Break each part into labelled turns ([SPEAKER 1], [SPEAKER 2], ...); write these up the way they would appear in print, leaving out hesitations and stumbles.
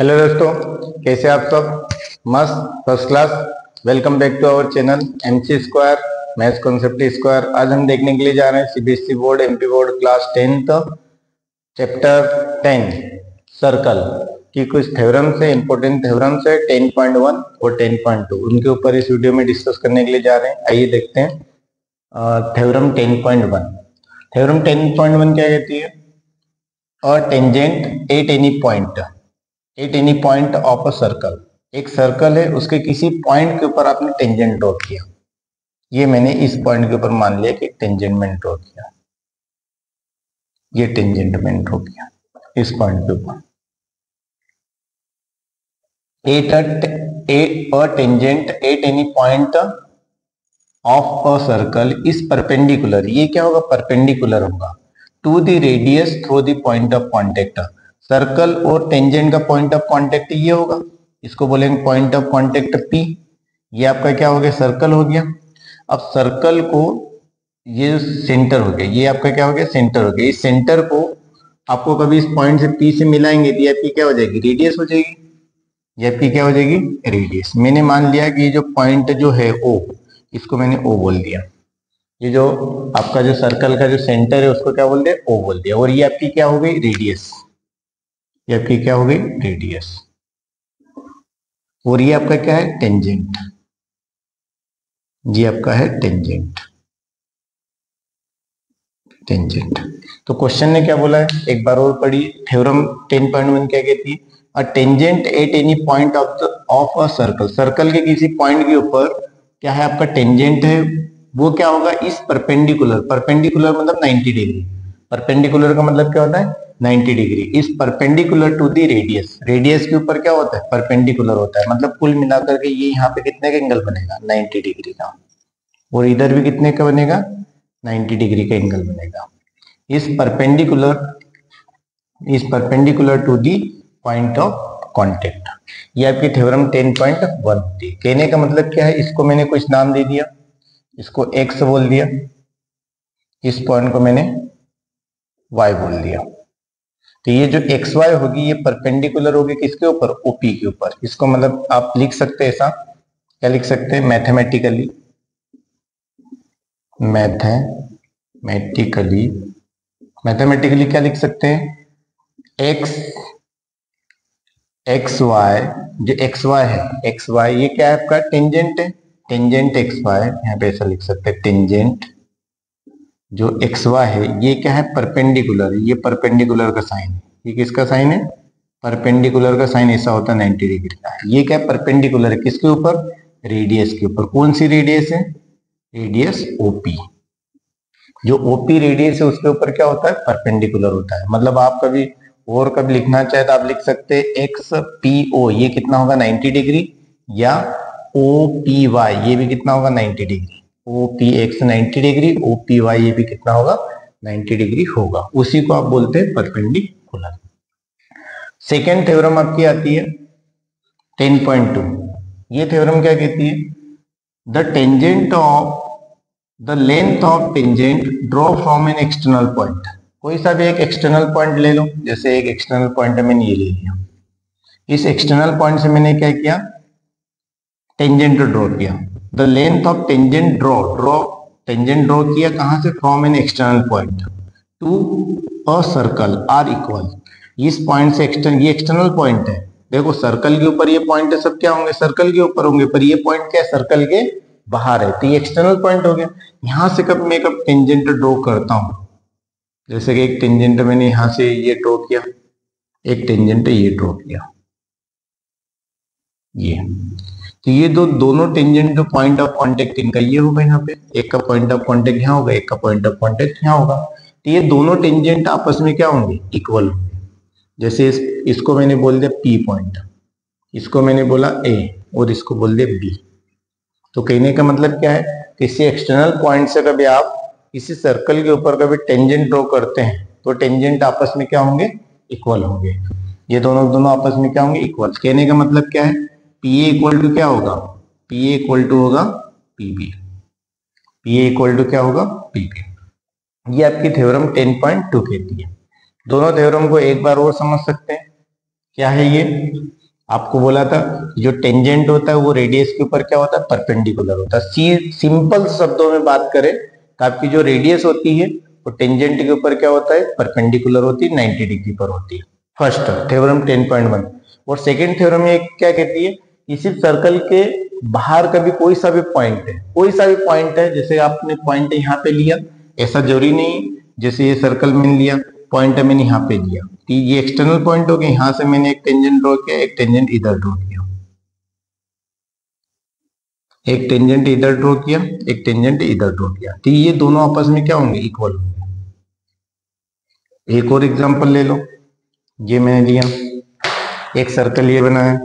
[SPEAKER 1] Hello दोस्तों, कैसे आप सब? मस्त, first class. Welcome back to our channel MC square maths concept square. आज हम देखने के लिए जा रहे हैं CBSE board MP board class 10th chapter 10 circle की कुछ थ्योरम्स है, इंपॉर्टेंट थ्योरम्स है 10.1 और 10.2। उनके ऊपर इस वीडियो में डिस्कस करने के लिए जा रहे हैं। आइए देखते हैं थ्योरम 10.1। थ्योरम 10.1 क्या कहती है? अ tangent at any point of a circle. एक सर्कल है, उसके किसी पॉइंट के ऊपर आपने टेंजेंट ड्रॉ किया। ये मैंने इस पॉइंट के ऊपर मान लिया कि टेंजेंट मैंने ड्रॉ किया, ये टेंजेंट मैंने ड्रॉ किया इस पॉइंट के ऊपर। A tangent at any point of a circle is perpendicular. ये क्या होगा? परपेंडिकुलर होगा to the radius through the point of contact. Circle और टेंजेंट का पॉइंट ऑफ कॉन्टेक्ट ये होगा, इसको बोलेंगे पॉइंट ऑफ कॉन्टेक्ट P। ये आपका क्या हो गया? सर्कल हो गया। अब सर्कल को ये सेंटर हो गया, ये आपका क्या हो गया? सेंटर हो गया। इस सेंटर को आपको कभी इस पॉइंट से P से मिलाएंगे तो आपकी क्या हो जाएगी? रेडियस हो जाएगी। ये आपकी क्या हो जाएगी? रेडियस। मैंने मान लिया कि ये जो पॉइंट जो है O, इसको मैंने O बोल दिया। ये जो आपका जो सर्कल का जो सेंटर है उसको क्या बोल दिया? O बोल दिया। और ये आपकी क्या हो गई? रेडियस। ये आपकी क्या हो गई? रेडियस। और ये आपका क्या है? टेंजेंट। ये आपका है टेंजेंट। तो क्वेश्चन ने क्या बोला है? एक बार और पढ़िए। थ्योरम 10.1 क्या कहती है? अ tangent at any point of a circle. Circle के किसी पॉइंट के ऊपर क्या है? आपका टेंजेंट है, वो क्या होगा? इस परपेंडिकुलर। परपेंडिकुलर मतलब 90 डिग्री। परपेंडिकुलर का मतलब क्या होता है? 90 डिग्री। इस perpendicular to the radius. Radius के ऊपर क्या होता है? परपेंडिकुलर होता है। मतलब कुल मिलाकर के ये यहाँ पे कितने का एंगल बनेगा? 90 डिग्री का। और इधर भी कितने का बनेगा? 90 डिग्री का एंगल बनेगा। इस perpendicular to the point of contact. ये आपकी थ्योरम 10.1 थी। कहने का मतलब क्या है? इसको मैंने कुछ नाम दे दिया, इसको x बोल दिया, इस पॉइंट को मैंने y बोल दिया। तो ये जो एक्स वाई होगी ये परपेंडिकुलर होगी किसके ऊपर? ओपी के ऊपर। इसको मतलब आप लिख सकते हैं ऐसा, क्या लिख सकते हैं? मैथमेटिकली क्या लिख सकते हैं? एक्स वाई, जो एक्स वाई है, एक्स वाई ये क्या है? आपका टेंजेंट है। टेंजेंट एक्स वाई, यहाँ पे ऐसा लिख सकते हैं टेंजेंट जो एक्स वाई है ये क्या है? परपेंडिकुलर। ये परपेंडिकुलर का साइन है। ये किसका साइन है? परपेंडिकुलर का साइन ऐसा होता है 90 डिग्री का। ये क्या है? परपेंडिकुलर है किसके ऊपर? रेडियस के ऊपर। कौन सी रेडियस है? Radius OP. जो ओपी रेडियस है उसके ऊपर क्या होता है? परपेंडिकुलर होता है। मतलब आप कभी और कभी लिखना चाहे तो आप लिख सकते हैं एक्स पी ओ, ये कितना होगा? 90 डिग्री। या ओ पी वाई, ये भी कितना होगा? 90 degree. O P X 90 degree, O P Y ये भी कितना होगा? 90 डिग्री होगा। उसी को आप बोलते हैं परपेंडिकुलर। सेकेंड थ्योरम आपकी आती है 10.2। ये थ्योरम क्या कहती है? The length of tangent draw from an external point. कोई सा भी एक एक्सटर्नल पॉइंट ले लो, जैसे एक एक्सटर्नल पॉइंट मैंने ये ले लिया। इस एक्सटर्नल पॉइंट से मैंने क्या किया? टेंजेंट ड्रॉ किया। The length of tangent tangent draw किया कहां से? From an external point to a circle are equal. इस पॉइंट से ये एक्सटर्नल पॉइंट है। देखो सर्कल के ऊपर ये पॉइंट है, सब क्या होंगे? सर्कल के ऊपर होंगे, पर ये पॉइंट क्या है? सर्कल के बाहर है, तो ये एक्सटर्नल पॉइंट हो गया। यहां से कब मैं टेंजेंट ड्रॉ करता हूं, जैसे कि एक टेंजेंट मैंने यहां से ये ड्रॉ किया, एक टेंजेंट ये ड्रॉ किया, ये तो ये दोनों टेंजेंट जो पॉइंट ऑफ कांटेक्ट इनका ये होगा। यहाँ पे एक का पॉइंट ऑफ कांटेक्ट यहाँ होगा, एक का पॉइंट ऑफ कांटेक्ट यहाँ होगा। तो ये दोनों टेंजेंट आपस में क्या होंगे? इक्वल होंगे। जैसे इसको मैंने बोल दिया P पॉइंट, इसको मैंने बोला A और इसको बोल दिया B। तो कहने का मतलब क्या है? किसी एक्सटर्नल पॉइंट से कभी आप किसी सर्कल के ऊपर कभी टेंजेंट ड्रॉ करते हैं तो टेंजेंट आपस में क्या होंगे? इक्वल होंगे। ये दोनों आपस में क्या होंगे? इक्वल। कहने का मतलब क्या है? पी ए इक्वल टू क्या होगा? पी ए इक्वल टू होगा PB. P A equal to क्या होगा? पीबी। ये आपकी थ्योरम 10.2 कहती है। दोनों थ्योरम को एक बार और समझ सकते हैं। क्या है ये? आपको बोला था जो टेंजेंट होता है वो रेडियस के ऊपर क्या होता है? परपेंडिकुलर होता है। सिंपल शब्दों में बात करें तो आपकी जो रेडियस होती है वो टेंजेंट के ऊपर क्या होता है? परपेंडिकुलर होती है, 90 डिग्री पर होती है। First theorem 10.1। और सेकेंड थ्योरम ये क्या कहती है कि सिर्फ सर्कल के बाहर का भी कोई सा भी पॉइंट है, कोई सा भी पॉइंट है, जैसे आपने पॉइंट यहाँ पे लिया, ऐसा जरूरी नहीं जैसे ये सर्कल मैंने लिया, पॉइंट मैंने यहाँ पे लिया, तो ये एक्सटर्नल पॉइंट हो गया, यहाँ से मैंने एक टेंजेंट ड्रॉ किया, एक टेंजेंट इधर ड्रॉ किया, एक टेंजेंट इधर ड्रॉ किया, एक टेंजेंट इधर ड्रॉ किया, तो ये दोनों आपस में क्या होंगे? इक्वल होंगे। एक और एग्जांपल ले लो, ये मैंने लिया एक सर्कल ये बनाया,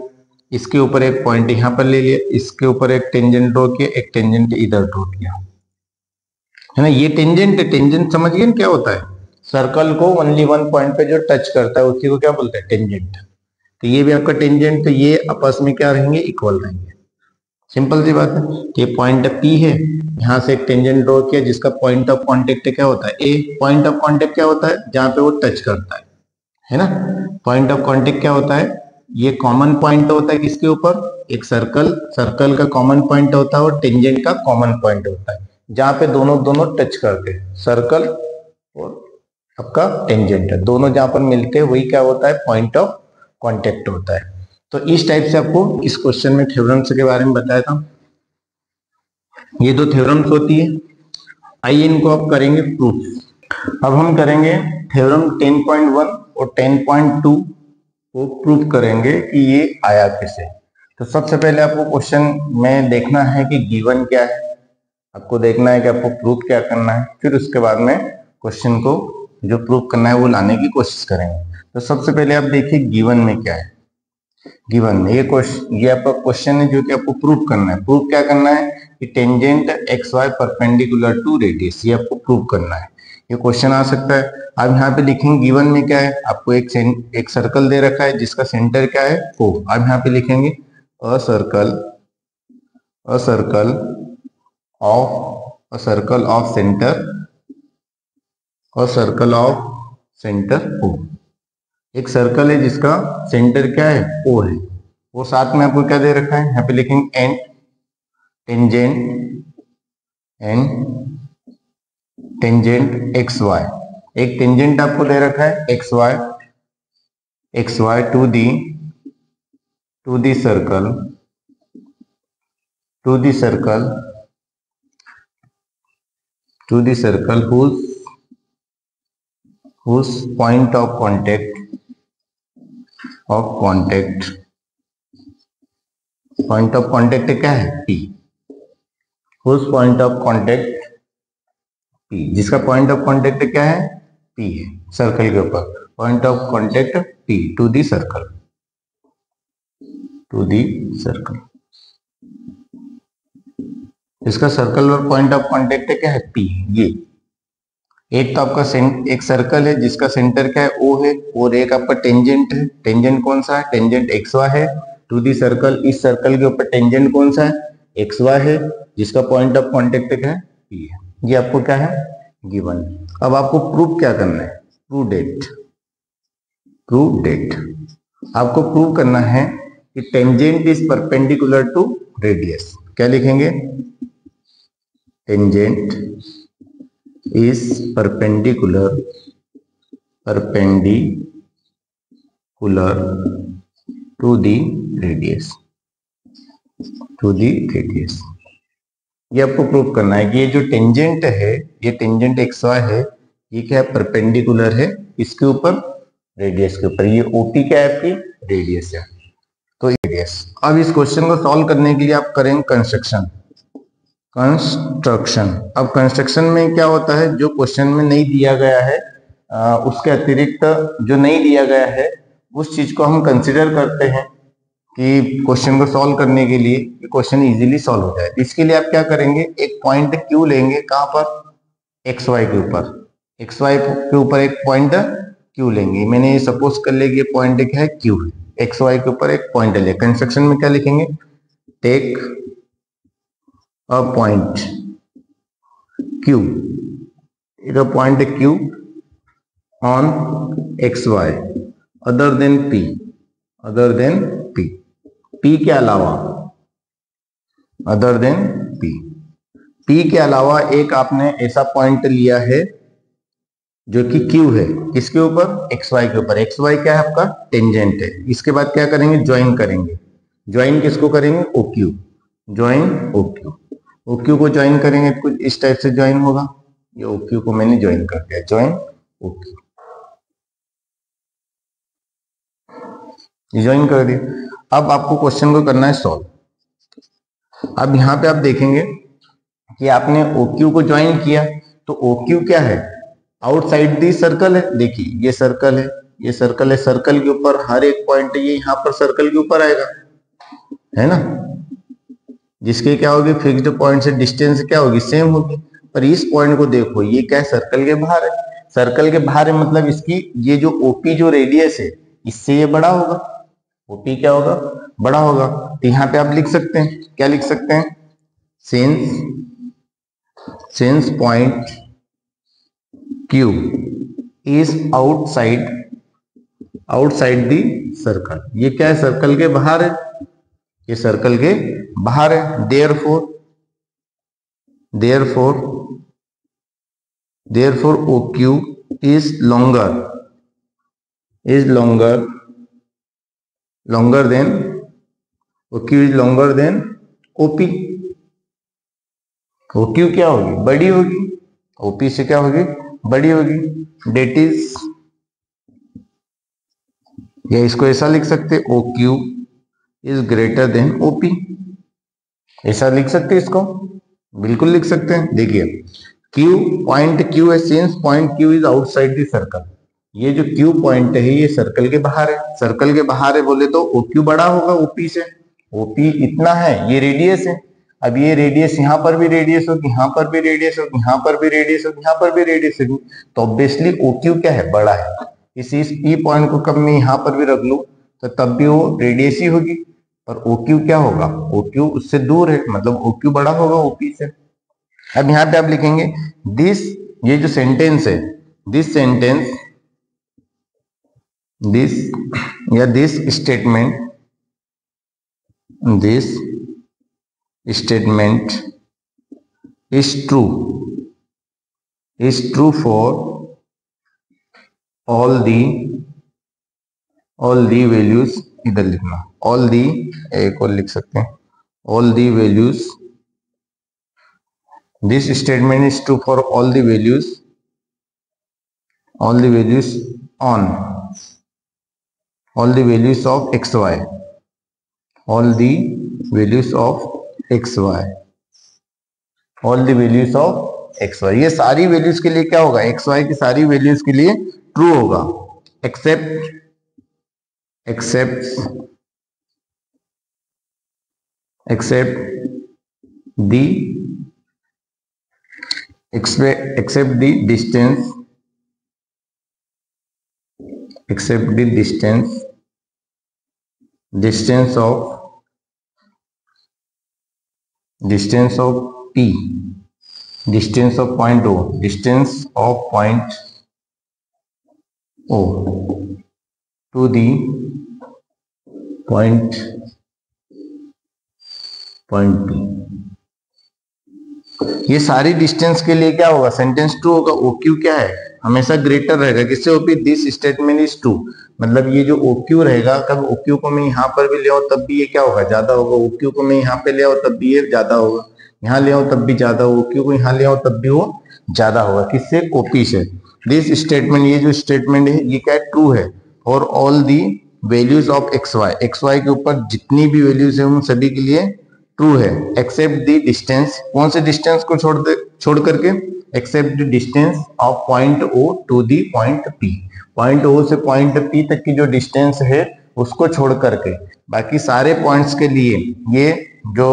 [SPEAKER 1] इसके ऊपर एक पॉइंट यहाँ पर ले लिया, इसके ऊपर एक टेंजेंट ड्रॉ किया, एक टेंजेंट इधर ड्रॉ किया, है ना। ये टेंजेंट है, टेंजेंट समझिए क्या होता है? सर्कल को ओनली वन पॉइंट पे जो टच करता है उसी को क्या बोलते हैं? टेंजेंट। तो ये भी आपका टेंजेंट, तो ये आपस में क्या रहेंगे? इक्वल रहेंगे। सिंपल सी बात है। तो ये पॉइंट P है, यहाँ से एक टेंजेंट ड्रॉ किया जिसका पॉइंट ऑफ कांटेक्ट क्या होता है? A। पॉइंट ऑफ कांटेक्ट क्या होता है? जहां पे वो टच करता है ना। पॉइंट ऑफ कांटेक्ट क्या होता है? ये कॉमन पॉइंट होता है किसके ऊपर? एक सर्कल का कॉमन पॉइंट होता है और टेंजेंट का कॉमन पॉइंट होता है, जहां पे दोनों टच करते हैं, सर्कल और आपका टेंजेंट है, दोनों जहां पर मिलते हैं वही क्या होता है? पॉइंट ऑफ कांटेक्ट होता है। तो इस टाइप से आपको इस क्वेश्चन में थ्योरम्स के बारे में बताया था। ये दो थ्योरम्स होती है, आइए इनको आप करेंगे प्रूफ। अब हम करेंगे थ्योरम 10.1 और 10.2 को प्रूफ करेंगे कि ये आया कैसे। तो सबसे पहले आपको क्वेश्चन में देखना है कि गिवन क्या है, आपको देखना है कि आपको प्रूफ क्या करना है, फिर उसके बाद में क्वेश्चन को जो प्रूफ करना है वो लाने की कोशिश करेंगे। तो सबसे पहले आप देखिए गिवन में क्या है। गिवन में ये आपका क्वेश्चन है जो कि आपको प्रूफ करना है। प्रूफ क्या करना है कि tangent X Y perpendicular to radius, ये आपको प्रूफ करना है। ये क्वेश्चन आ सकता है। अब यहाँ पे लिखेंगे गिवन में क्या है, आपको एक सर्कल दे रखा है जिसका सेंटर क्या है? O। अब यहाँ पे लिखेंगे a circle of centre O। एक सर्कल है जिसका सेंटर क्या है? O है। वो साथ में आपको क्या दे रखा है? यहाँ पे लिखेंगे एंड टेंजेंट एक्स वाई। एक टेंजेंट आपको दे रखा है X Y to the circle whose point of contact क्या है? P। whose point of contact P, जिसका पॉइंट ऑफ कांटेक्ट क्या है? P है। सर्कल के ऊपर point of contact P to the circle इसका सर्कल और पॉइंट ऑफ कांटेक्ट क्या है? P। ये एक तो आपका एक सर्कल है जिसका सेंटर क्या है? O है, और एक आपका टेंजेंट है। टेंजेंट कौन सा है? टेंजेंट एक्स वाई है टू दी सर्कल। इस सर्कल के ऊपर टेंजेंट कौन सा है? एक्स वाई है, जिसका पॉइंट ऑफ कांटेक्ट क्या है? P है। ये आपको क्या है? गिवन। अब आपको प्रूफ क्या करना है? Prove that. आपको प्रूव करना है कि tangent is perpendicular to radius. क्या लिखेंगे? Tangent is perpendicular to the radius। ये आपको प्रूव करना है कि ये जो टेंजेंट है, ये टेंजेंट एक्स वाई है, ये क्या है? परपेंडिकुलर है इसके ऊपर, रेडियस के ऊपर। ये OP क्या है? आपकी रेडियस है। तो रेडियस। अब इस क्वेश्चन को सॉल्व करने के लिए आप करेंगे कंस्ट्रक्शन। अब कंस्ट्रक्शन में क्या होता है? जो क्वेश्चन में नहीं दिया गया है उसके अतिरिक्त जो नहीं दिया गया है उस चीज को हम कंसिडर करते हैं कि क्वेश्चन को सॉल्व करने के लिए क्वेश्चन इजीली सॉल्व हो जाए। इसके लिए आप क्या करेंगे? एक पॉइंट Q लेंगे। कहां पर? एक्स वाई के ऊपर। एक्स वाई के ऊपर एक पॉइंट Q लेंगे। मैंने ये सपोज कर लिया कि ये पॉइंट क्या है? Q है। एक्स वाई के ऊपर एक पॉइंट ले। कंस्ट्रक्शन में क्या लिखेंगे? टेक a point Q, एक point Q on XY other than P, other than P, P के अलावा, अदर देन पी, पी के अलावा एक आपने ऐसा पॉइंट लिया है जो कि क्यू है, किसके ऊपर, एक्स वाई के ऊपर। एक्स वाई क्या है आपका, टेंजेंट है। इसके बाद क्या करेंगे, ज्वाइन करेंगे। ज्वाइन किसको करेंगे, O Q, join O Q. O Q को ज्वाइन करेंगे कुछ इस टाइप से ज्वाइन होगा, ये ओ क्यू को मैंने ज्वाइन कर दिया, ज्वाइन ओ क्यू, ज्वाइन कर दिया। अब आपको क्वेश्चन को करना है सॉल्व। अब यहाँ पे आप देखेंगे कि आपने OQ को ज्वाइन किया, तो OQ क्या है, आउटसाइड दी सर्कल है। देखिए ये सर्कल है, ये सर्कल है, सर्कल के ऊपर हर एक पॉइंट ये यहाँ पर सर्कल के ऊपर आएगा, है ना, जिसके क्या होगी, फिक्स्ड पॉइंट से डिस्टेंस क्या होगी, सेम होगी। पर इस पॉइंट को देखो, ये क्या है, सर्कल के बाहर है। सर्कल के बाहर है मतलब इसकी ये जो OP जो रेडियस है, इससे ये बड़ा होगा, OP क्या होगा, बड़ा होगा। तो यहाँ पे आप लिख सकते हैं, क्या लिख सकते हैं, since point Q is outside the circle, ये क्या है, सर्कल के बाहर है, ये सर्कल के बाहर है। therefore OQ is longer than OQ is longer than OP। OQ क्या होगी, बड़ी होगी, OP से क्या होगी, बड़ी होगी। डेट इज, या इसको ऐसा लिख सकते, OQ is greater than OP, ऐसा लिख सकते, इसको बिल्कुल लिख सकते हैं। देखिए पॉइंट Q है, since point Q is outside the circle, ये जो Q पॉइंट है ये सर्कल के बाहर है। सर्कल के बाहर है बोले तो OQ बड़ा होगा OP से, OP इतना है, ये रेडियस है। अब ये रेडियस यहाँ पर भी रेडियस होगी, यहाँ पर भी रेडियस होगी, यहाँ पर भी रेडियस होगी, यहाँ पर भी रेडियस होगी, तो ऑब्वियसली OQ क्या है, बड़ा है। इस P पॉइंट को कब मैं यहाँ पर भी रख लूं तो तब भी वो रेडियस ही होगी, पर OQ क्या होगा, OQ उससे दूर है, मतलब OQ बड़ा होगा OP से। अब यहाँ पे आप लिखेंगे दिस, ये जो सेंटेंस है, this sentence, this statement is true for all the values, इधर लिखना all the, एक और लिख सकते हैं all the values, this statement is true for all the values on all the values of xy, all the values of xy, all the values of xy, ये सारी values के लिए क्या होगा, xy की सारी वैल्यूज के लिए ट्रू होगा, except the distance, distance of P, distance of point O, distance of point O to the point P, ये सारी डिस्टेंस के लिए क्या होगा, सेंटेंस ट्रू होगा। OQ क्या है, हमेशा ग्रेटर रहेगा किससे, OP। This statement is true, मतलब ये जो OQ रहेगा, कब OQ को मैं यहाँ पर भी ले आऊं तब भी ये क्या होगा, ज्यादा होगा। OQ को मैं यहाँ पे ले आऊं तब भी ये ज्यादा होगा, यहाँ ले आऊं तब भी ज्यादा होगा, OQ को यहाँ ले आऊं तब भी वो ज्यादा होगा, किससे, OP से। दिस स्टेटमेंट, ये जो स्टेटमेंट है ये क्या है, ट्रू है for all the values of XY के ऊपर जितनी भी वैल्यूज है उन सभी के लिए ट्रू है, एक्सेप्ट द डिस्टेंस, कौन से डिस्टेंस को छोड़ करके, except the distance of point O to the point P, point O से पॉइंट P तक की जो डिस्टेंस है उसको छोड़ करके बाकी सारे पॉइंट्स के लिए ये जो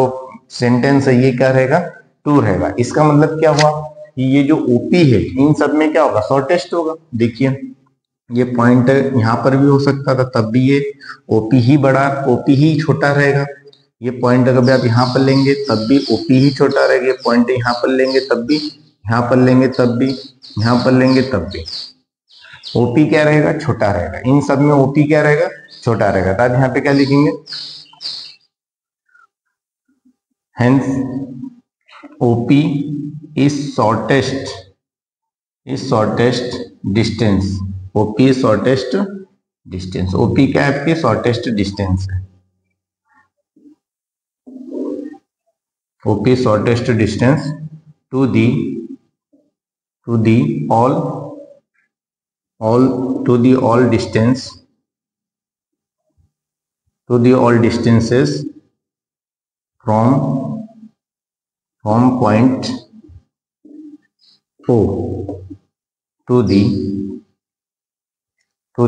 [SPEAKER 1] सेंटेंस है ये क्या रहेगा, ट्रू रहेगा। इसका मतलब क्या हुआ कि ये जो OP है इन सब में क्या होगा, शॉर्टेस्ट होगा। देखिए ये पॉइंट यहाँ पर भी हो सकता था तब भी ये OP ही बड़ा, OP ही छोटा रहेगा। ये पॉइंट अगर आप यहाँ पर लेंगे तब भी OP ही छोटा रहेगा, ये पॉइंट यहाँ पर लेंगे तब भी, यहाँ पर लेंगे तब भी, यहाँ पर लेंगे तब भी OP क्या रहेगा, छोटा रहेगा। इन सब में OP क्या रहेगा, छोटा रहेगा। तो आप यहाँ पे क्या लिखेंगे, hence OP is shortest distance. OP is shortest distance. OP क्या है आपकी शॉर्टेस्ट डिस्टेंस है। OP shortest distance to the all distances from point O to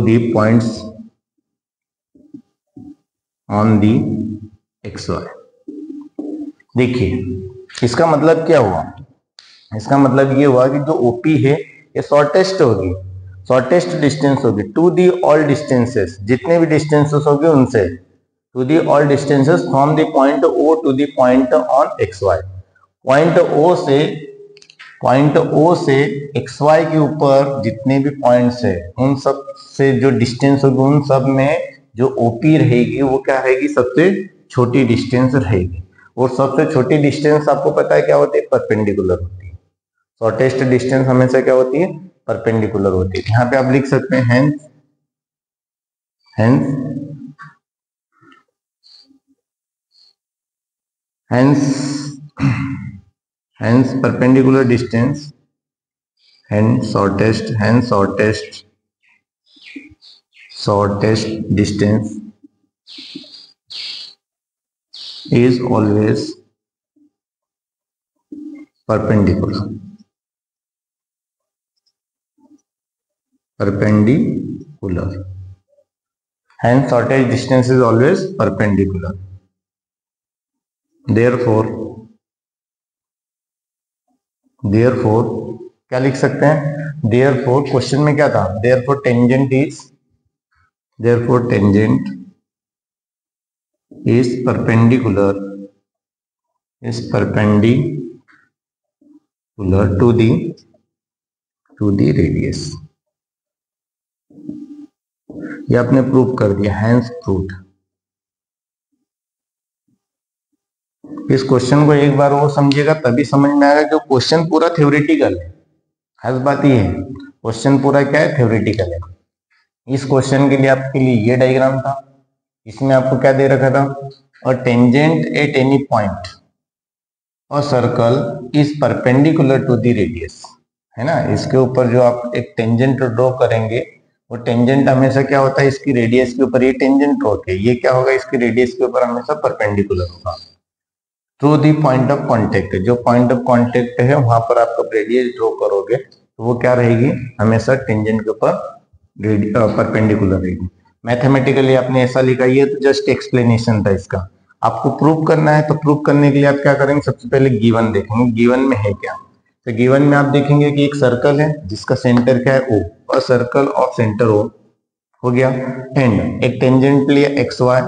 [SPEAKER 1] the points on the XY। देखिए इसका मतलब क्या हुआ, इसका मतलब ये हुआ कि जो OP है ये शॉर्टेस्ट होगी, शॉर्टेस्ट डिस्टेंस होगी टू दी ऑल डिस्टेंसेस, जितने भी डिस्टेंसेस होंगे उनसे, to the all distances from the point O to the point on XY। Point O से XY के ऊपर जितने भी पॉइंट्स है उन सब से जो डिस्टेंस होगी उन सब में जो OP रहेगी वो क्या रहेगी, सबसे छोटी डिस्टेंस रहेगी। और सबसे छोटी डिस्टेंस आपको पता है क्या होती है, परपेंडिकुलर होती है। शॉर्टेस्ट डिस्टेंस हमेशा क्या होती है, परपेंडिकुलर होती है। यहाँ पे आप लिख सकते हैं hence perpendicular distance, hence shortest distance is always perpendicular। Hence shortest distance is always perpendicular। therefore क्या लिख सकते हैं, therefore क्वेश्चन में क्या था, therefore tangent is perpendicular to the radius। ये आपने प्रूव कर दिया, hence proved। इस क्वेश्चन को एक बार वो समझिएगा तभी समझ में आएगा कि क्वेश्चन पूरा थ्योरेटिकल है। खास बात ये है क्वेश्चन पूरा क्या है, थ्योरेटिकल है। इस क्वेश्चन के लिए आपके लिए ये डायग्राम था, इसमें आपको क्या दे रखा था, और टेंजेंट एट एनी पॉइंट और circle is perpendicular to the radius, है ना। इसके ऊपर जो आप एक टेंजेंट ड्रॉ करेंगे वो टेंजेंट हमेशा क्या होता है, इसकी रेडियस के ऊपर, ये टेंजेंट ड्रॉ के ये क्या होगा, इसकी रेडियस के ऊपर हमेशा परपेंडिकुलर होगा। Through the point of contact, जो पॉइंट ऑफ कॉन्टेक्ट है वहां पर आप रेडियस ड्रॉ करोगे तो वो क्या रहेगी, हमेशा टेंजेंट के ऊपर परपेंडिकुलर रहेगी। मैथमेटिकली आपने ऐसा लिखा, ये तो जस्ट एक्सप्लेनेशन था इसका। आपको प्रूव करना है तो प्रूव करने के लिए आप क्या करेंगे, सबसे पहले गिवन देखेंगे, गिवन में है क्या। तो गिवन में आप देखेंगे कि एक सर्कल है जिसका सेंटर क्या है O, और सर्कल ऑफ सेंटर O हो गया, एंड एक टेंजेंट लिया XY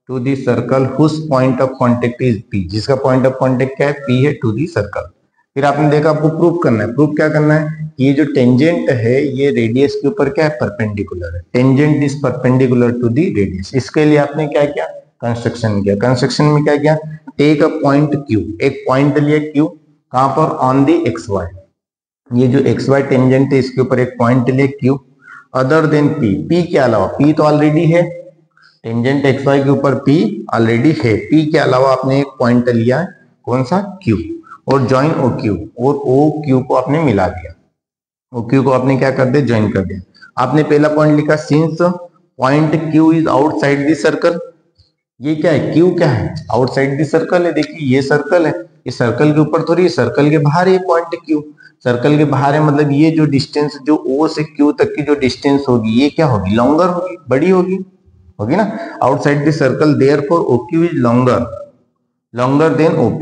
[SPEAKER 1] to the circle whose point of contact is P, जिसका पॉइंट ऑफ कॉन्टेक्ट क्या है, P है, टू दी सर्कल। फिर आपने देखा आपको प्रूव करना है, प्रूव क्या करना है, ये जो टेंजेंट है ये रेडियस के ऊपर क्या है, परपेंडिकुलर है। Tangent is perpendicular to the radius. इसके लिए आपने क्या किया, कंस्ट्रक्शन किया। कंस्ट्रक्शन में क्या किया, टेक अ पॉइंट Q, एक पॉइंट लिया Q, कहां पर, ऑन दी XY। ये जो XY टेंजेंट है इसके ऊपर एक पॉइंट लिया Q, other than P, P के अलावा, P तो ऑलरेडी है, टेंजेंट XY के ऊपर P ऑलरेडी है, P के अलावा आपने एक पॉइंट लिया है, कौन सा, Q, और ज्वाइन OQ, और OQ को आपने मिला दिया, OQ को आपने क्या कर दिया, ज्वाइन कर दिया। आपने पहला पॉइंट लिखा, since point Q is outside the circle, ये क्या है, Q क्या है, आउटसाइड द सर्कल है। देखिए ये सर्कल है, इस सर्कल के ऊपर थोड़ी, सर्कल के बाहर ये पॉइंट Q, सर्कल के बाहर है, मतलब ये जो डिस्टेंस, जो O से Q तक की जो डिस्टेंस होगी ये क्या होगी, लॉन्गर होगी, बड़ी होगी ना, outside the circle, therefore OQ is longer than OP,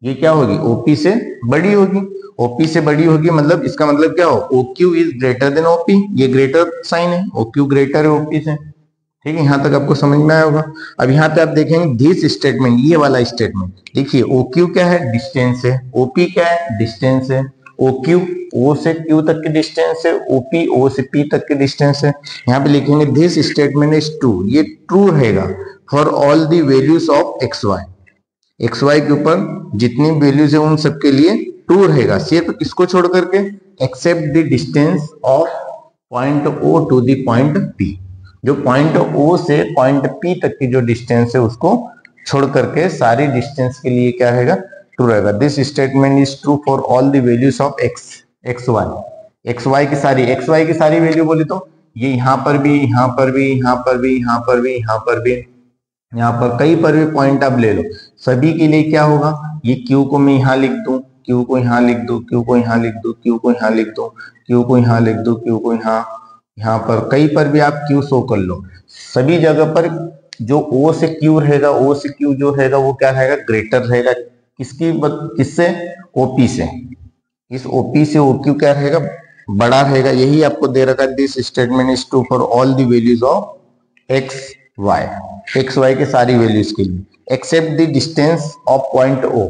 [SPEAKER 1] ये क्या होगी, OP से बड़ी होगी। OP से बड़ी होगी मतलब इसका मतलब क्या हो, OQ is greater than OP, ये ग्रेटर साइन है, OQ ग्रेटर है OP से। ठीक है, यहां तक आपको समझ में आया होगा। अब यहाँ पे आप देखेंगे दिस स्टेटमेंट, ये वाला स्टेटमेंट देखिए, OQ क्या है, डिस्टेंस है, OP क्या है, डिस्टेंस है, ओ क्यू, ओ से क्यू तक की डिस्टेंस है, ओपी ओ से पी तक की डिस्टेंस है। यहाँ पे लिखेंगे दिस स्टेटमेंट इज ट्रू, ये ट्रू रहेगा for all the values of X Y, X Y के ऊपर जितनी वैल्यूज है उन सबके लिए ट्रू रहेगा, सिर्फ इसको छोड़ करके except the distance of point O to the point P, जो पॉइंट ओ से पॉइंट पी तक की जो डिस्टेंस है उसको छोड़ करके सारी डिस्टेंस के लिए क्या रहेगा, ट्रू रहेगा। This statement is true for all the values of X Y की सारी वैल्यू बोली तो ये यहाँ पर भी, यहाँ पर भी, यहाँ पर भी, यहाँ पर भी, यहाँ पर भी, यहाँ पर कहीं पर भी पॉइंट आप ले लो, सभी के लिए क्या होगा, ये क्यू को मैं यहाँ लिख दूं, क्यू को यहाँ लिख दूं, क्यू को यहाँ लिख दूं, क्यू को यहाँ लिख दूं, क्यू को यहाँ लिख दूं, क्यू को यहाँ पर कहीं पर भी आप क्यू शो कर लो, सभी जगह पर जो ओ से क्यू रहेगा, ओ से क्यू जो रहेगा वो क्या रहेगा, ग्रेटर रहेगा किससे, ओपी से, इस ओपी से ओ क्यू क्या रहेगा, बड़ा रहेगा। यही आपको दे रखा है this statement is true for all the values of X Y के सारी वैल्यूज के लिए, except the distance of point O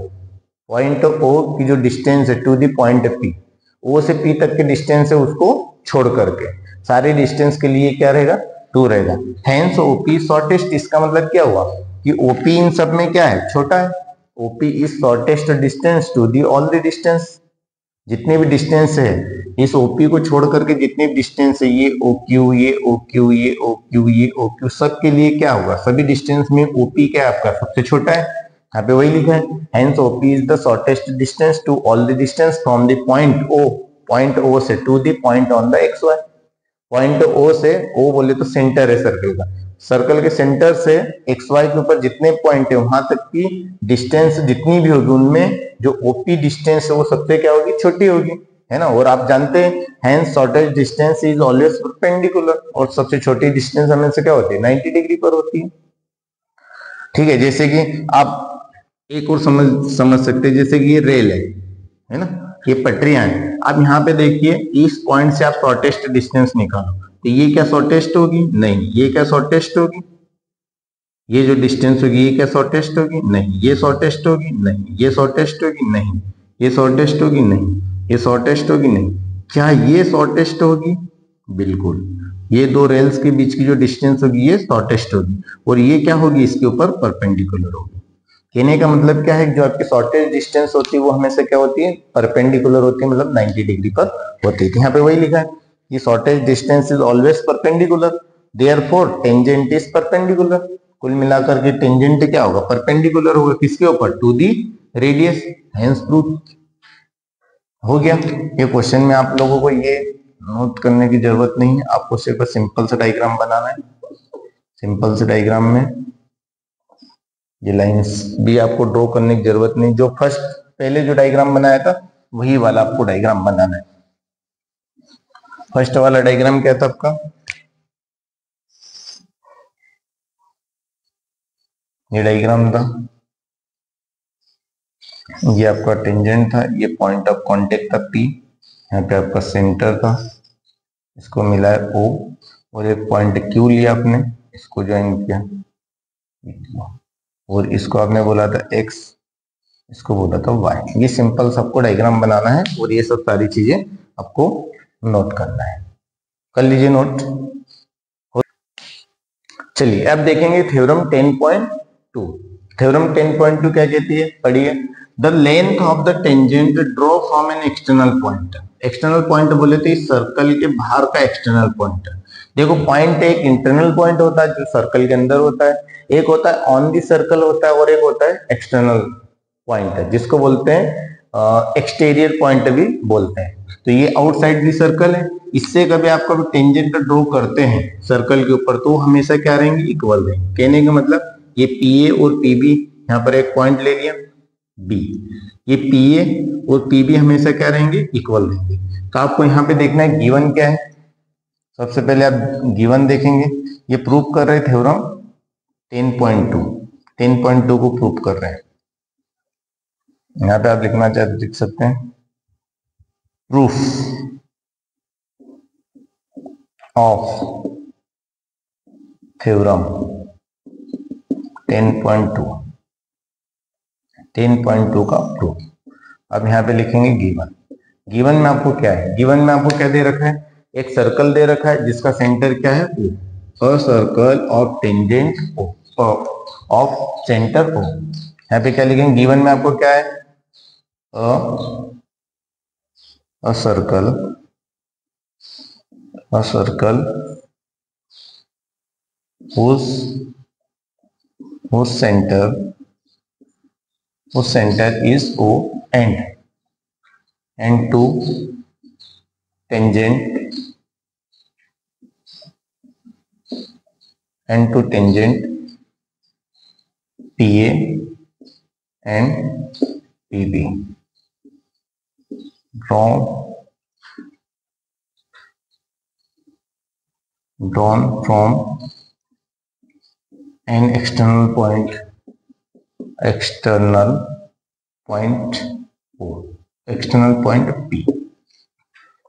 [SPEAKER 1] की जो डिस्टेंस है to the point P, O से पी तक के डिस्टेंस है उसको छोड़ करके सारे डिस्टेंस के लिए क्या रहेगा, टू रहेगा। हेंस ओपी शॉर्टेस्ट, इसका मतलब क्या हुआ कि ओपी इन सब में क्या है, छोटा है। OP is shortest distance to the all the distance, जितने भी डिस्टेंस है इस ओपी को छोड़ करके जितने भी डिस्टेंस है, ये ओ क्यू, ये ओ क्यू, ये ओ क्यू, ये ओ क्यू, सब के लिए क्या होगा, सभी डिस्टेंस में ओपी क्या है आपका, सबसे छोटा है। यहाँ पे वही लिखा है, hence OP is the shortest distance to all the distance from the point O से to the point on the X Y. Point O से, ओ बोले तो सेंटर है सर्कल का, सर्कल के सेंटर से एक्स वाई के ऊपर जितने पॉइंट है वहां तक की डिस्टेंस जितनी भी होगी उनमें जो ओपी डिस्टेंस है वो सबसे क्या होगी, छोटी होगी, है ना। और आप जानते हैं hence shortest distance is always perpendicular, और सबसे छोटी डिस्टेंस हमें से क्या होती है, 90 डिग्री पर होती है। ठीक है, जैसे कि आप एक और समझ सकते हैं, जैसे कि ये रेल है ना, ये पटरियां हैं। आप यहाँ पे देखिए इस पॉइंट से आप शॉर्टेस्ट डिस्टेंस निकालो, तो ये क्या शॉर्टेस्ट होगी, नहीं, ये क्या शॉर्टेस्ट होगी, ये जो डिस्टेंस होगी ये क्या शॉर्टेस्ट होगी, नहीं, ये शॉर्टेस्ट होगी, नहीं, ये शॉर्टेस्ट होगी, नहीं, ये शॉर्टेस्ट होगी, नहीं, ये शॉर्टेस्ट होगी, नहीं, क्या ये शॉर्टेस्ट होगी, बिल्कुल, ये दो रेल्स के बीच की जो डिस्टेंस होगी ये शॉर्टेस्ट होगी, और ये क्या होगी, इसके ऊपर परपेंडिकुलर होगी। कहने का मतलब क्या है, जो आपकी शॉर्टेस्ट डिस्टेंस होती है वो हमेशा क्या होती है, परपेंडिकुलर होती है, मतलब 90 डिग्री पर होती है। यहाँ पे वही लिखा है कि shortest distance is always perpendicular, therefore tangent is perpendicular. कुल मिलाकर के टेंजेंट क्या होगा, परपेंडिकुलर होगा, किसके ऊपर, to the radius, hence proof हो गया। ये क्वेश्चन में आप लोगों को ये नोट करने की जरूरत नहीं है, आपको सिर्फ सिंपल सा डायग्राम बनाना है। सिंपल से डायग्राम में ये लाइंस भी आपको ड्रॉ करने की जरूरत नहीं, जो फर्स्ट पहले जो डायग्राम बनाया था वही वाला आपको डायग्राम बनाना है। फर्स्ट वाला डायग्राम क्या था आपका, ये डायग्राम था, ये आपका टेंजेंट था, ये पॉइंट ऑफ कांटेक्ट था P, यहाँ पे आपका सेंटर था, इसको मिला है O, और एक पॉइंट Q लिया आपने, इसको ज्वाइन किया, और इसको आपने बोला था X, इसको बोला था Y। ये सिंपल सबको डायग्राम बनाना है, और ये सब सारी चीजें आपको नोट करना है, कर लीजिए नोट। चलिए अब देखेंगे थ्योरम 10.2। थ्योरम 10.2 क्या कहती है, पढ़िए। The length of the tangent draw from an external point. External point बोले तो इस सर्कल के बाहर का एक्सटर्नल पॉइंट। देखो पॉइंट एक इंटरनल पॉइंट होता है जो सर्कल के अंदर होता है, एक होता है ऑन दी सर्कल होता है, और एक होता है एक्सटर्नल पॉइंट है जिसको बोलते हैं एक्सटीरियर पॉइंट भी बोलते हैं। तो ये आउटसाइड दी सर्कल है, इससे कभी आप कभी टेंजेंट ड्रॉ करते हैं सर्कल के ऊपर तो हमेशा क्या रहेंगे, इक्वल रहेंगे। कहने का मतलब ये PA और PB, यहाँ पर एक पॉइंट ले लिया B, ये PA और PB हमेशा क्या रहेंगे, इक्वल रहेंगे। तो आपको यहाँ पे देखना है गिवन क्या है। सबसे पहले आप गिवन देखेंगे, ये प्रूव कर रहे थ्योरम 10.2, 10.2 को प्रूव कर रहे हैं। यहाँ पे आप लिखना चाहते लिख सकते हैं, प्रूफ ऑफ थ्योरम 10.2, 10.2 का प्रूफ। अब यहाँ पे लिखेंगे गिवन, गिवन में आपको क्या है, गिवन में आपको क्या दे रखा है, एक सर्कल दे रखा है जिसका सेंटर क्या है O, a circle of tangent O of centre O। यहाँ पे क्या लिखेंगे, गिवन में आपको क्या है, a circle whose center is O and two tangent PA and PB drawn from an external point O, external point P।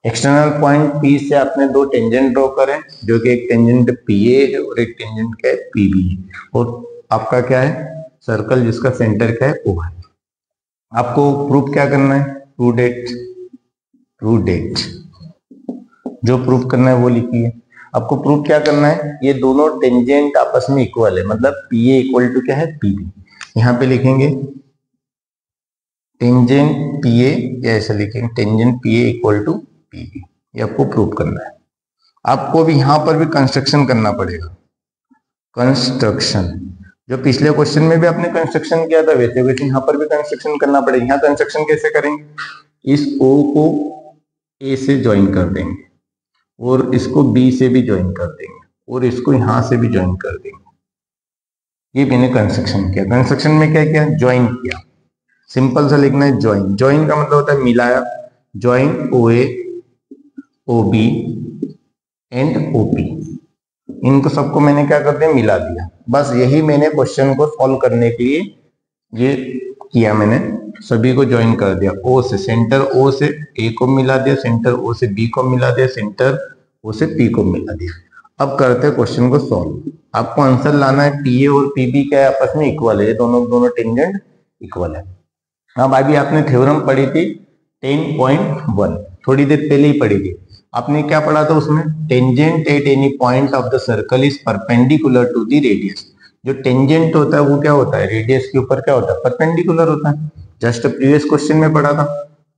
[SPEAKER 1] External point P से आपने दो टेंजेंट ड्रॉ करें, जो कि एक टेंजेंट PA है और एक टेंजेंट क्या है PB है, और आपका क्या है सर्कल जिसका सेंटर क्या है O है। आपको प्रूफ क्या करना है, ट्रू डेट जो प्रूफ करना है वो लिखिए। आपको प्रूफ क्या करना है, ये दोनों टेंजेंट आपस में इक्वल है, मतलब PA इक्वल टू क्या है PB। यहाँ पे लिखेंगे टेंजेंट PA, या ऐसा लिखेंगे tangent PA equal to PB, ये आपको प्रूव करना है। आपको भी यहाँ पर भी कंस्ट्रक्शन करना पड़ेगा, कंस्ट्रक्शन जो पिछले क्वेश्चन में भी आपने कंस्ट्रक्शन किया था वैसे वैसे यहाँ पर भी कंस्ट्रक्शन करना पड़ेगा। यहाँ कंस्ट्रक्शन कैसे करेंगे, इस O को A से ज्वाइन कर देंगे और इसको B से भी ज्वाइन कर देंगे और इसको यहाँ से भी ज्वाइन कर देंगे। ये मैंने कंस्ट्रक्शन किया। कंस्ट्रक्शन में क्या किया, ज्वाइन किया। सिंपल सा लिखना है ज्वाइन। ज्वाइन का मतलब होता है मिलाया, join OA OB and OP, इनको सबको मैंने क्या कर दिया, मिला दिया। बस यही मैंने क्वेश्चन को सॉल्व करने के लिए ये किया, मैंने सभी को ज्वाइन कर दिया। O से सेंटर O से A को मिला दिया, सेंटर O से B को मिला दिया, सेंटर O से P को मिला दिया। अब करते हैं क्वेश्चन को सॉल्व। आपको आंसर लाना है PA और PB क्या है, आपस में इक्वल है, ये दोनों टेंजेंट इक्वल है। अब अभी आपने थ्योरम पढ़ी थी 10.1, थोड़ी देर पहले ही पढ़ी थी। आपने क्या पढ़ा था उसमें, tangent at any point of the circle is perpendicular to the radius. जो टेंजेंट होता है वो क्या होता है, रेडियस के ऊपर क्या होता है, परपेंडिकुलर होता है। जस्ट प्रीवियस क्वेश्चन में पढ़ा था,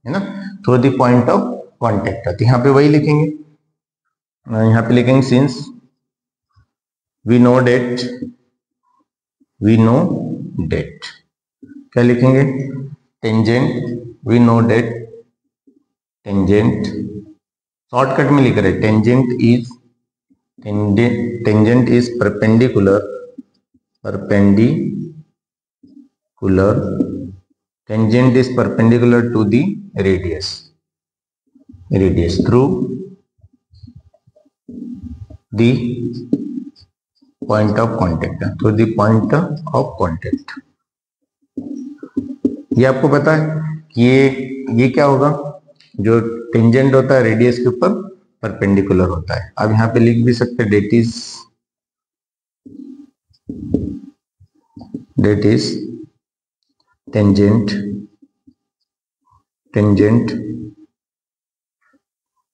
[SPEAKER 1] है ना, through the point of contact. तो यहाँ पे वही लिखेंगे, यहाँ पे लिखेंगे सिंस वी नो डेट, क्या लिखेंगे, tangent, we know that tangent, shortcut में लिख रहे हैं, tangent is perpendicular tangent is perpendicular to the radius through the point of contact. ये आपको पता है कि ये क्या होगा, जो टेंजेंट होता है रेडियस के ऊपर परपेंडिकुलर होता है। अब यहाँ पे लिख भी सकते हैं that is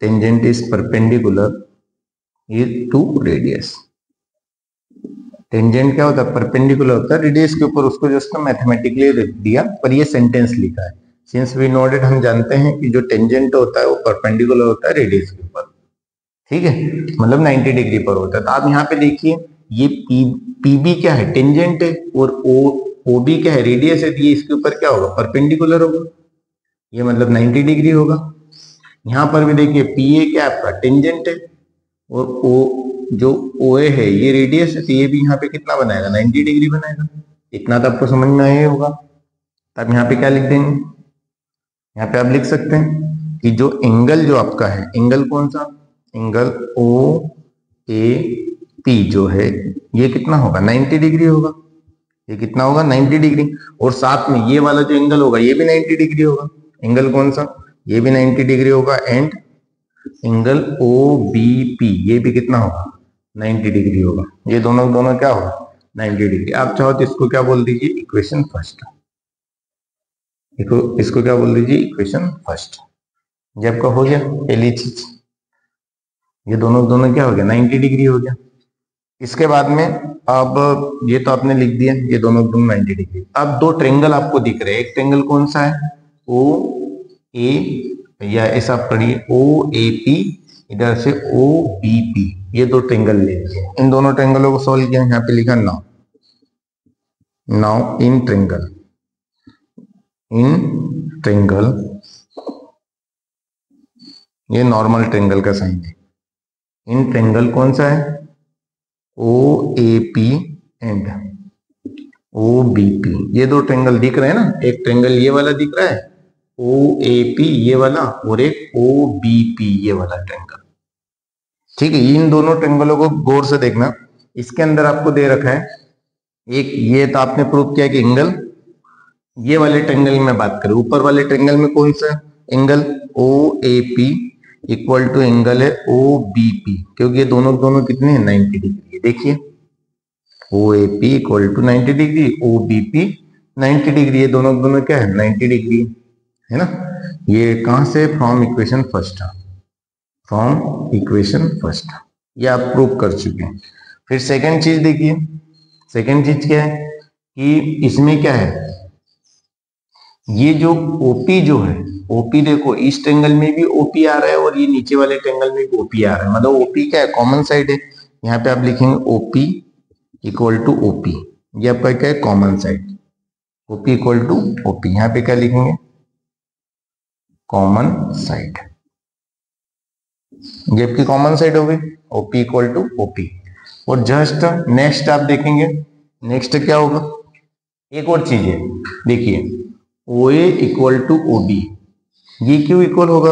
[SPEAKER 1] tangent is perpendicular to radius. Tangent क्या होता है, परपेंडिकुलर होता है रेडियस के ऊपर, उसको जस्ट मैथमेटिकली लिख दिया, पर ये सेंटेंस लिखा है। सिंस वी नो डेट, हम जानते हैं कि जो टेंजेंट होता है वो परपेंडिकुलर होता है रेडियस के ऊपर, ठीक है, मतलब 90 डिग्री पर होता है। तो आप यहाँ पे देखिए, ये PB क्या है, टेंजेंट है, और OB क्या है, रेडियस है, तो ये इसके ऊपर क्या होगा, परपेंडिकुलर होगा, ये मतलब 90 डिग्री होगा। यहाँ पर भी देखिए PA क्या है आपका, टेंजेंट है, और जो OA है ये रेडियस है, तो ये भी यहाँ पे कितना बनाएगा, 90 डिग्री बनाएगा। इतना तो आपको समझ में आया होगा। तब यहाँ पे क्या लिख देंगे, यहाँ पे आप लिख सकते हैं कि जो एंगल जो आपका है, एंगल कौन सा, एंगल OAP जो है ये कितना होगा, 90 डिग्री होगा। ये कितना होगा, 90 डिग्री। और साथ में ये वाला जो एंगल होगा ये भी 90 डिग्री होगा। एंगल कौन सा, ये भी 90 डिग्री होगा। एंड एंगल OBP ये भी कितना होगा, 90 डिग्री होगा। ये दोनों क्या होगा, 90 डिग्री। आप चाहो तो इसको क्या बोल दीजिए, इक्वेशन फर्स्ट। इसको क्या बोल दीजिए, इक्वेशन फर्स्ट। ये आपका हो गया पहली चीज। ये दोनों दोनों क्या हो गया 90 डिग्री हो गया। इसके बाद में अब ये तो आपने लिख दिया, ये दोनों दोनों 90 डिग्री। अब दो ट्रेंगल आपको दिख रहे हैं, एक ट्रेंगल कौन सा है ओ ए, या ऐसा पढ़िए ओ ए पी, इधर से ओ बी पी, ये दो ट्रेंगल ले लिए। इन दोनों ट्रेंगलों को सोल्व किया, यहाँ पे लिखा now, now in triangle, in triangle, ये नॉर्मल ट्रेंगल का साइन है। इन ट्रेंगल कौन सा है O A P and O B P, ये दो ट्रेंगल दिख रहे हैं ना, एक ट्रेंगल ये वाला दिख रहा है ओ ए पी ये वाला, और एक ओ बी पी ये वाला ट्रेंगल। ठीक है, इन दोनों ट्रेंगलों को गौर से देखना। इसके अंदर आपको दे रखा है एक, ये तो आपने प्रूव किया कि एंगल, ये वाले ट्रेंगल में बात करें, ऊपर वाले ट्रेंगल में कौन सा angle O A P equal to angle है ओ बी पी, क्योंकि ये दोनों दोनों कितने हैं 90 डिग्री। देखिए O A P equal to 90 degree, O B P 90 degree, ये दोनों दोनों क्या है 90 डिग्री है ना। ये कहां से, from equation first, from equation first, ये आप प्रूव कर चुके हैं। फिर सेकंड चीज देखिए, सेकंड चीज क्या है कि इसमें क्या है, ये जो ओपी जो है, ओपी देखो इस ट्रेंगल में भी ओपी आ रहा है और ये नीचे वाले ट्रेंगल में भी ओपी आ रहा है, मतलब ओपी क्या है कॉमन साइड है। यहाँ पे आप लिखेंगे ओपी इक्वल टू ओपी, ये आपका क्या है common side, OP equal to OP, यहाँ पे क्या लिखेंगे कॉमन साइड, ये आपकी कॉमन साइड हो गई ओपी इक्वल टू ओपी। और जस्ट नेक्स्ट आप देखेंगे, नेक्स्ट क्या होगा, एक और चीज है देखिए ओ ए इक्वल टू ओ बी, ये क्यों इक्वल होगा,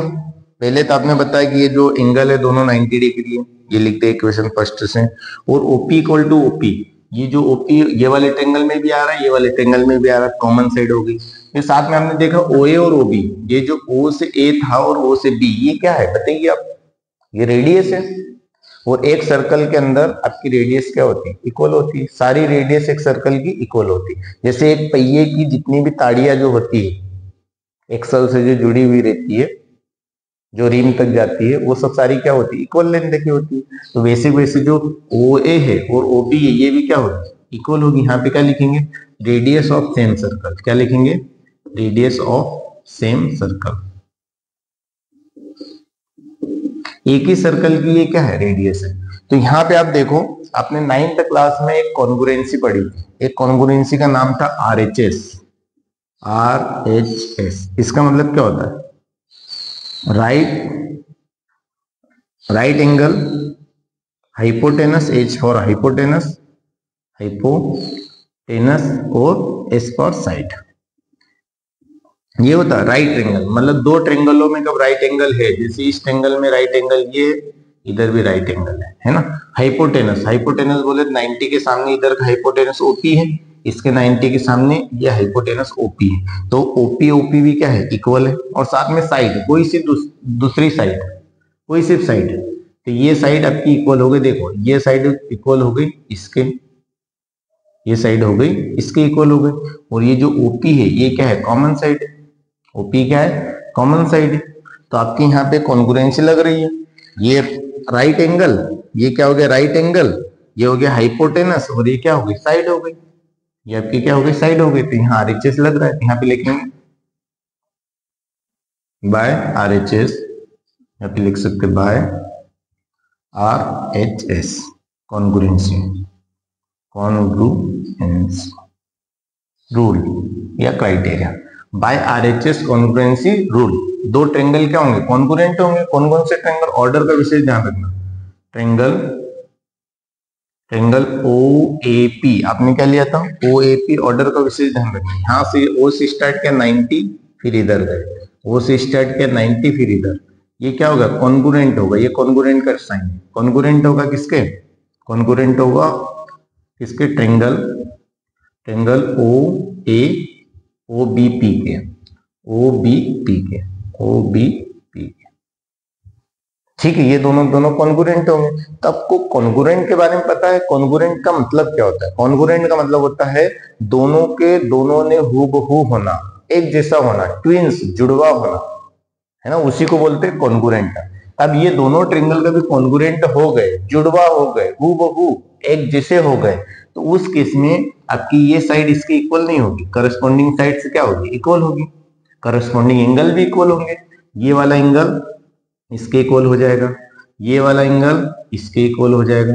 [SPEAKER 1] पहले तो आपने बताया कि ये जो एंगल है दोनों 90 डिग्री है, ये लिखते हैं इक्वेशन फर्स्ट से। और ओपी इक्वल टू ओपी, ये जो ओपी ये वाले ट्रेंगल में भी आ रहा है, ये वाले ट्रेंगल में भी आ रहा है, कॉमन साइड हो गई। फिर साथ में हमने देखा ओ ए और ओ बी, ये जो ओ से ए था और ओ से बी, ये क्या है बताइए आप, ये रेडियस है। और एक सर्कल के अंदर आपकी रेडियस क्या होती है इक्वल होती है, सारी रेडियस एक सर्कल की इक्वल होती है। जैसे एक पहिए की जितनी भी ताड़ियां जो होती है एक्सल से जो जुड़ी हुई रहती है, जो रिम तक जाती है, वो सब सारी क्या होती है इक्वल लेंथ की होती है। तो वैसे वैसे जो ओ ए है और ओ बी है ये भी क्या होगी इक्वल होगी। यहाँ पे क्या लिखेंगे रेडियस ऑफ सेम सर्कल, क्या लिखेंगे रेडियस ऑफ सेम सर्कल, एक ही सर्कल की ये क्या है रेडियस है। तो यहाँ पे आप देखो आपने 9th क्लास में एक कॉन्ग्रुएंसी पढ़ी थी, एक कॉन्ग्रुएंसी का नाम था आरएचएस, आरएचएस इसका मतलब क्या होता है right angle hypotenuse, H for hypotenuse, hypotenuse और एस फॉर साइड, ये होता है राइट एंगल। मतलब दो ट्रेंगलों में कब राइट एंगल है, जैसे इस ट्रेंगल में राइट एंगल ये, इधर भी राइट एंगल है ना। हाइपोटेनस, हाइपोटेनस बोले 90 के सामने इधर का हाइपोटेनस ओपी है, इसके 90 के सामने ये हाइपोटेनस ओपी है, तो ओपी ओपी भी क्या है इक्वल है। और साथ में साइड कोई सी दूसरी साइड, कोई सिर्फ साइड, तो ये साइड आपकी इक्वल हो गई। देखो ये साइड इक्वल हो गई इसके, ये साइड हो गई इसके इक्वल हो गई। और ये जो ओपी है ये क्या है कॉमन साइड, ओपी क्या है कॉमन साइड। तो आपकी यहाँ पे कॉन्ग्रुएंसी लग रही है, ये राइट एंगल, ये क्या हो गया राइट एंगल, ये हो गया हाइपोटेनस, और ये क्या हो गई साइड हो गई, ये आपकी क्या हो गई साइड हो गई। तो यहाँ आरएचएस लग रहा है, यहाँ पे लिखेंगे बाय आरएचएस, यहाँ पे लिख सकते by RHS congruency, congruency rule या criteria, by RHS congruency rule. दो ट्रेंगल क्या होंगे कॉन्ग्रुएंट होंगे, कौन कौन से ट्रेंगल, ऑर्डर का विशेष ध्यान रखना, ट्रेंगल ओ ए पी आपने क्या लिया था ओ ए पी, ऑर्डर का विशेष ध्यान रखना। यहाँ से ओ से स्टार्ट किया 90 फिर इधर गए, ओ से स्टार्ट किया 90 फिर इधर, ये क्या होगा कॉन्ग्रुएंट होगा, ये कॉन्ग्रुएंट का साइन है। कॉन्ग्रुएंट होगा किसके, कॉन्ग्रुएंट होगा किसके ट्रेंगल ओ ए ओ बी पी के, ओ बी पी के, ओ बी पी के, ठीक है। ये दोनों दोनों कॉन्ग्रुएंट होंगे। तो आपको कॉन्ग्रुएंट के बारे में पता है, कॉन्ग्रुएंट का मतलब क्या होता है, कॉन्ग्रुएंट का मतलब होता है दोनों के दोनों ने हूबहू होना, एक जैसा होना, ट्विंस जुड़वा होना, है ना, उसी को बोलते हैं कॉन्ग्रुएंट। अब ये दोनों ट्रायंगल कभी कॉन्ग्रुएंट हो गए, जुड़वा हो गए, हूबहू एक जैसे हो गए, तो उस केस में आपकी ये साइड इसके इक्वल नहीं होगी, करस्पॉन्डिंग साइड से क्या होगी, इक्वल होगी। करस्पॉन्डिंग एंगल भी इक्वल होंगे, ये वाला एंगल इसके इक्वल हो जाएगा, ये वाला एंगल इसके इक्वल हो जाएगा,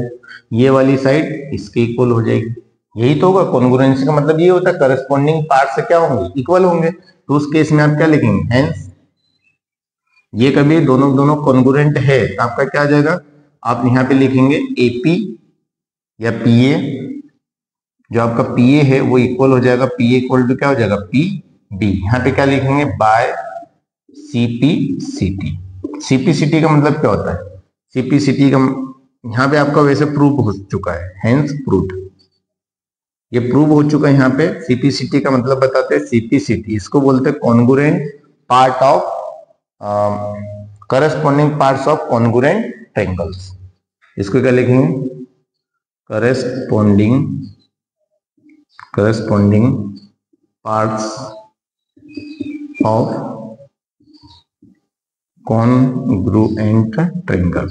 [SPEAKER 1] ये वाली साइड इसके इक्वल हो जाएगी। यही तो होगा कॉन्ग्रुएंसी का मतलब, ये होता है करस्पॉन्डिंग पार्ट से क्या होंगे, इक्वल होंगे। तो उस केस में आप क्या लिखेंगे, हेंस ये कभी दोनों दोनों कॉन्ग्रुएंट है तो आपका क्या आ जाएगा, आप यहाँ पे लिखेंगे एपी या पीए, जो आपका पीए है वो इक्वल हो जाएगा, पीए इक्वल टू क्या हो जाएगा, पी बी। यहाँ पे क्या लिखेंगे, बाय सीपीसीटी। सीपीसीटी का मतलब क्या होता है, सीपीसीटी का यहाँ पे आपका वैसे प्रूव हो चुका है, हेंस प्रूव्ड, ये प्रूव हो चुका है यहाँ पे। सीपीसीटी का मतलब बताते हैं, सीपीसीटी इसको बोलते हैं congruent part of corresponding parts of congruent triangles. इसको क्या लिखेंगे, corresponding parts of congruent triangle.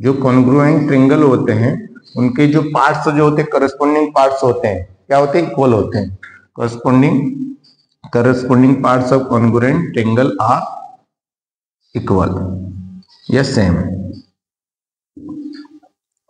[SPEAKER 1] जो कॉन्ग्रुएंट ट्रायंगल होते हैं उनके जो पार्ट्स जो होते हैं, करस्पॉन्डिंग पार्ट्स होते हैं, क्या होते हैं, इक्वल होते हैं। Corresponding parts of congruent triangle are equal या सेम।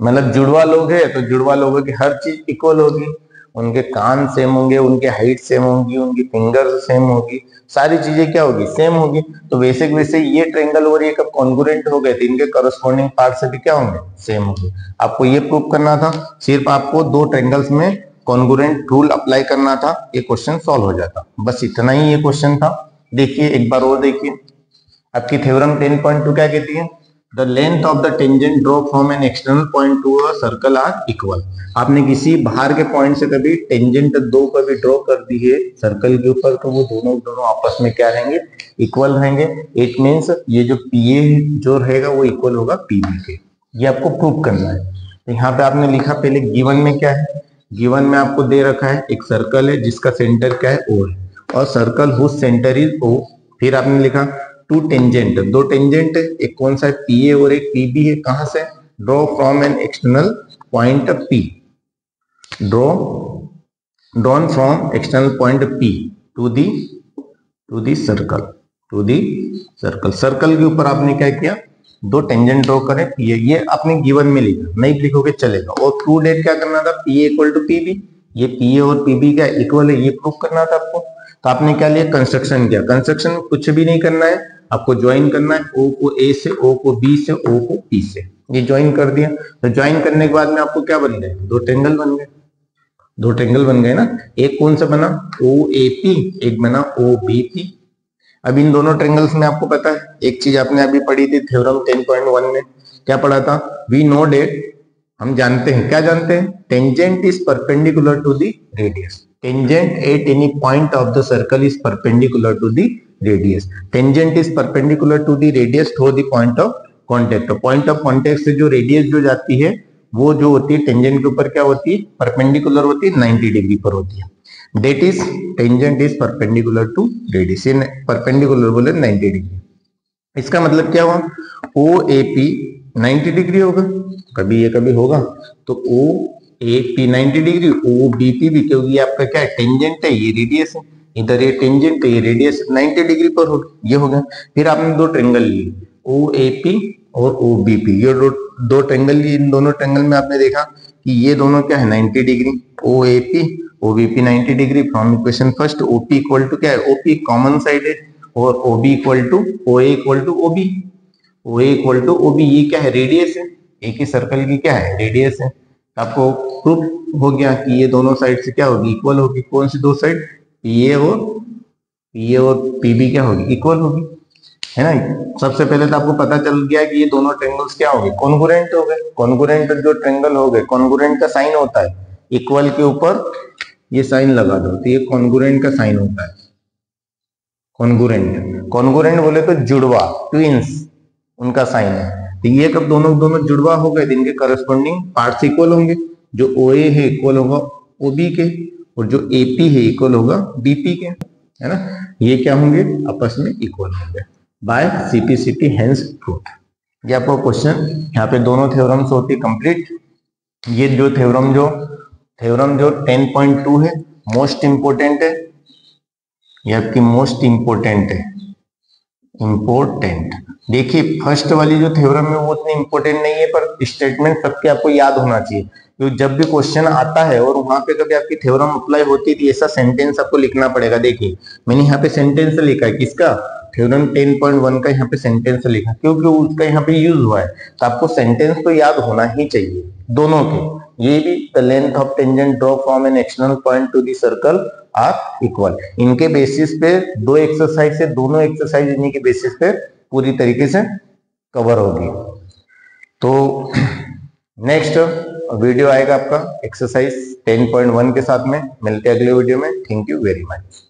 [SPEAKER 1] मतलब जुड़वा लोग है तो जुड़वा लोगों की हर चीज इक्वल होगी, उनके कान सेम होंगे, उनके हाइट सेम होगी, उनकी फिंगर सेम होगी, सारी चीजें क्या होगी, सेम होगी। तो वैसे वैसे ये ट्रायंगल और ये कब कॉन्ग्रुएंट हो गए थे, इनके करस्पॉन्डिंग पार्ट से भी क्या होंगे, सेम होंगे। आपको ये प्रूव करना था, सिर्फ आपको दो ट्रायंगल्स में कॉन्ग्रुएंट रूल अप्लाई करना था, ये क्वेश्चन सॉल्व हो जाता, बस इतना ही ये क्वेश्चन था। देखिए एक बार और देखिए, आपकी थ्योरम 10.2 क्या कहती है, the length of the tangent draw from an external point to a circle are equal. आपने किसी बाहर के पॉइंट से कभी टेंजेंट दो कभी ड्रॉ कर दी है सर्कल के ऊपर, तो वो दोनों दोनों आपस में क्या रहेंगे, इक्वल रहेंगे। इट मींस ये जो पीए जो रहेगा वो इक्वल होगा पीबी के, ये आपको प्रूव करना है। तो यहाँ पे आपने लिखा, पहले गिवन में क्या है, गिवन में आपको दे रखा है एक सर्कल है जिसका सेंटर क्या है, ओ है, और सर्कल हुज सेंटर इज ओ। फिर आपने लिखा टू टेंजेंट, दो टेंजेंट है, एक कौन सा है, पीए और एक पीबी है। कहां से, draw from an external point P, drawn from external point P to the circle. Circle के ऊपर आपने क्या किया, दो टेंजेंट ड्रॉ करें, ये आपने गिवन में लिखा, नहीं लिखोगे चलेगा। और ट्रू डेट क्या करना था, पीए इक्वल टू पीबी, ये पीए और पीबी क्या इक्वल है, ये प्रूव करना था आपको। तो आपने क्या लिया, कंस्ट्रक्शन किया। कंस्ट्रक्शन में कुछ भी नहीं करना है, आपको ज्वाइन करना है, ओ को ए से, ओ को बी से, ओ को पी से, ये ज्वाइन कर दिया। तो ज्वाइन करने के बाद में आपको क्या बन गए, दो ट्रायंगल बन गए, दो ट्रायंगल बन गए ना। एक कौन सा बना, ओ ए पी, एक बना ओ बी पी। अब इन दोनों ट्रायंगल्स में आपको पता है एक चीज आपने अभी पढ़ी थी थ्योरम 10.1 में, क्या पढ़ा था, वी नो डेट, हम जानते हैं, क्या जानते हैं, tangent is perpendicular to the radius. Tangent at any point of the circle is perpendicular to the radius. Tangent is perpendicular to the radius through the point of contact. Point of contact से जो radius जो जाती है वो जो होती है tangent के ऊपर क्या होती है, परपेंडिकुलर होती है, 90 डिग्री पर होती है। That is tangent is perpendicular to radius, perpendicular बोले 90 डिग्री। इसका मतलब क्या हुआ, ओ ए पी 90 डिग्री होगा, कभी ये कभी होगा, तो O A P 90 degree, O B P भी, क्योंकि ये आपका क्या है, टेंजेंट है, ये रेडियस है, इधर ये टेंजेंट है, ये रेडियस 90 डिग्री पर होगा, ये हो गया। फिर आपने दो ट्रायंगल लिए, ओ ए पी और ओ बी पी, ये दो ट्रायंगल लिए। इन दोनों ट्रायंगल में आपने देखा कि ये दोनों क्या है, 90 degree, O A P OBP 90 degree. From equation first OP equal to क्या है, OP कॉमन साइड है, और OB equal to OA equal to OB, OA equal to OB, ये क्या है, रेडियस है, एक ही सर्कल की क्या है, रेडियस है। तो आपको प्रूफ हो गया कि ये दोनों साइड से क्या होगी, इक्वल होगी। कौन सी दो साइड, PA और PB क्या होगी, इक्वल होगी, है ना। सबसे पहले तो आपको पता चल गया कि ये दोनों ट्रायंगल्स क्या हो गए, कॉन्ग्रुएंट हो गए। कॉन्ग्रुएंट जो ट्रायंगल हो गए, कॉन्ग्रुएंट का साइन होता है इक्वल के ऊपर ये साइन लगा दो, तो ये कॉन्ग्रुएंट का साइन होता है। कॉन्ग्रुएंट बोले तो जुड़वा, ट्विंस, उनका साइन है। तो ये कब दोनों दोनों जुड़वा हो गए, इनके करस्पॉन्डिंग पार्ट्स इक्वल होंगे। जो OA है इक्वल होगा OB के, और जो AP है इक्वल होगा BP के, है ना। ये क्या होंगे, आपस में इक्वल होंगे। By CPCT hence truth. ये आपको क्वेश्चन यहाँ पे दोनों थ्योरम्स होती है कंप्लीट। ये जो थ्योरम जो 10.2 है मोस्ट इंपोर्टेंट है, ये आपकी मोस्ट इंपोर्टेंट है, इंपोर्टेंट। देखिए फर्स्ट वाली जो थ्योरम है वो उतनी इंपोर्टेंट नहीं है, पर स्टेटमेंट सबके आपको याद होना चाहिए, क्योंकि जब भी क्वेश्चन आता है और वहां पे कभी आपकी थ्योरम अप्लाई होती थी ऐसा सेंटेंस आपको लिखना पड़ेगा। देखिए मैंने यहाँ पे सेंटेंस लिखा है, किसका, थ्योरम 10.1 का यहाँ पे सेंटेंस लिखा, क्योंकि उसका यहाँ पे यूज हुआ है, तो आपको सेंटेंस तो याद होना ही चाहिए दोनों के। ये भी the length of tangent draw from an external point to the circle are equal, इनके बेसिस पे दो एक्सरसाइज है, दोनों एक्सरसाइज इन्हीं के बेसिस पे पूरी तरीके से कवर होगी। तो नेक्स्ट वीडियो आएगा आपका एक्सरसाइज 10.1 के साथ में, मिलते हैं अगले वीडियो में। Thank you very much.